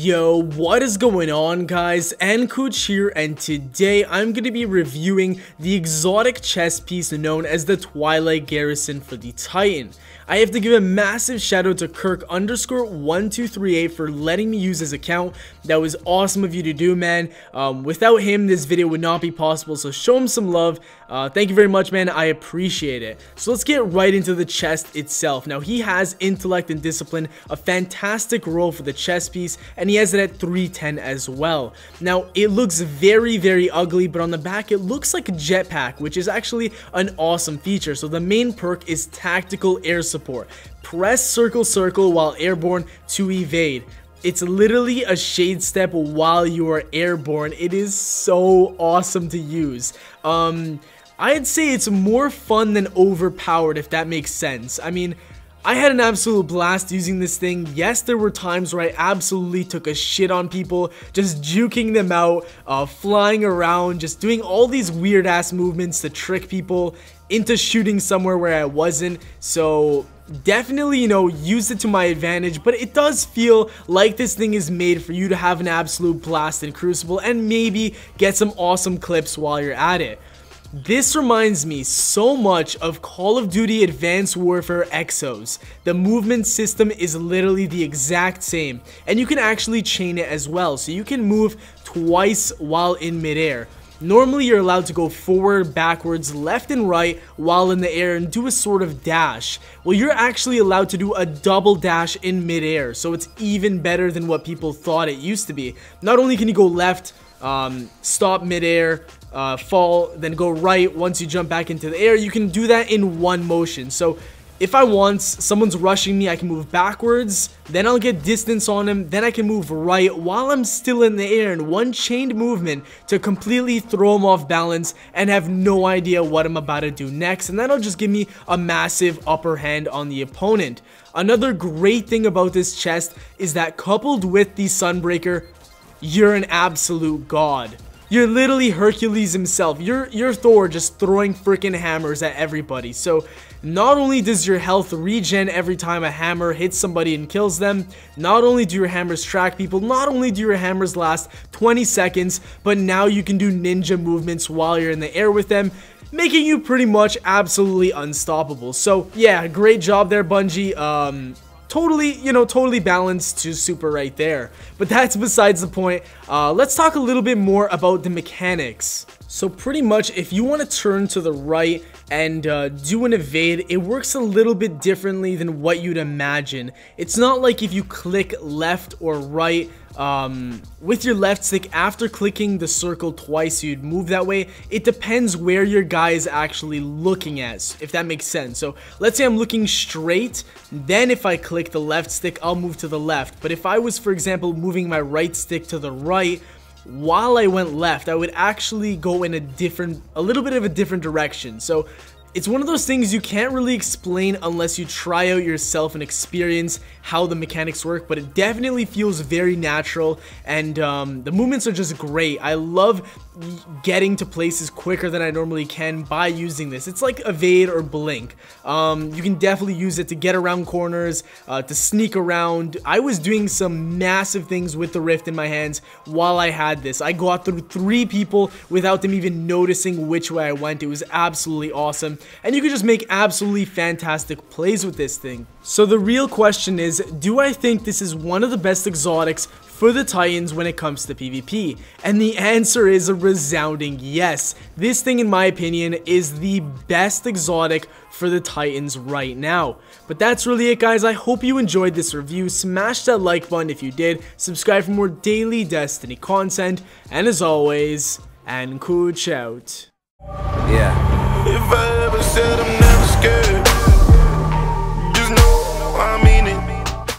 Yo, what is going on, guys? nKuch here, and today I'm going to be reviewing the exotic chest piece known as the Twilight Garrison for the Titan. I have to give a massive shout out to Kirk_1238 for letting me use his account. That was awesome of you to do, man. Without him, this video would not be possible, so show him some love. Thank you very much, man. I appreciate it. So let's get right into the chest itself. Now, he has intellect and discipline, a fantastic roll for the chest piece, and he has it at 310 as well. Now, it looks very, very ugly, but on the back, it looks like a jetpack, which is actually an awesome feature. So the main perk is tactical air support. Press circle circle while airborne to evade. It's literally a shade step while you are airborne. It is so awesome to use. I'd say it's more fun than overpowered, if that makes sense. I mean, I had an absolute blast using this thing. Yes, there were times where I absolutely took a shit on people, just juking them out, flying around, just doing all these weird ass movements to trick people into shooting somewhere where I wasn't. So definitely, you know, use it to my advantage, but it does feel like this thing is made for you to have an absolute blast in Crucible and maybe get some awesome clips while you're at it. This reminds me so much of Call of Duty Advanced Warfare Exos. The movement system is literally the exact same, and you can actually chain it as well, so you can move twice while in midair. Normally, you're allowed to go forward, backwards, left and right while in the air and do a sort of dash. Well, you're actually allowed to do a double dash in midair, so it's even better than what people thought it used to be. Not only can you go left, stop midair, fall, then go right once you jump back into the air, you can do that in one motion. So if I want, someone's rushing me, I can move backwards, then I'll get distance on him, then I can move right while I'm still in the air in one chained movement to completely throw him off balance and have no idea what I'm about to do next, and that'll just give me a massive upper hand on the opponent. Another great thing about this chest is that coupled with the Sunbreaker, you're an absolute god. You're literally Hercules himself. You're Thor just throwing freaking hammers at everybody. So not only does your health regen every time a hammer hits somebody and kills them, not only do your hammers track people, not only do your hammers last 20 seconds, but now you can do ninja movements while you're in the air with them, making you pretty much absolutely unstoppable. So yeah, great job there, Bungie. Totally balanced to super right there. But that's besides the point. Let's talk a little bit more about the mechanics. So pretty much, if you want to turn to the right and do an evade, it works a little bit differently than what you'd imagine. It's not like if you click left or right with your left stick after clicking the circle twice you'd move that way. It depends where your guy is actually looking at, if that makes sense. So let's say I'm looking straight, then if I click the left stick, I'll move to the left. But if I was, for example, moving my right stick to the right while I went left, I would actually go in a little bit of a different direction. So it's one of those things you can't really explain unless you try out yourself and experience how the mechanics work, but it definitely feels very natural, and the movements are just great. I love getting to places quicker than I normally can by using this. It's like evade or blink. You can definitely use it to get around corners, to sneak around. I was doing some massive things with the rift in my hands while I had this. I got through 3 people without them even noticing which way I went. It was absolutely awesome, and you can just make absolutely fantastic plays with this thing. So the real question is, do I think this is one of the best exotics for the Titans when it comes to PvP? And the answer is a resounding yes. This thing, in my opinion, is the best exotic for the Titans right now. But that's really it, guys. I hope you enjoyed this review. Smash that like button if you did. Subscribe for more daily Destiny content. And as always, nKuch out. Yeah. If I ever said I'm never scared.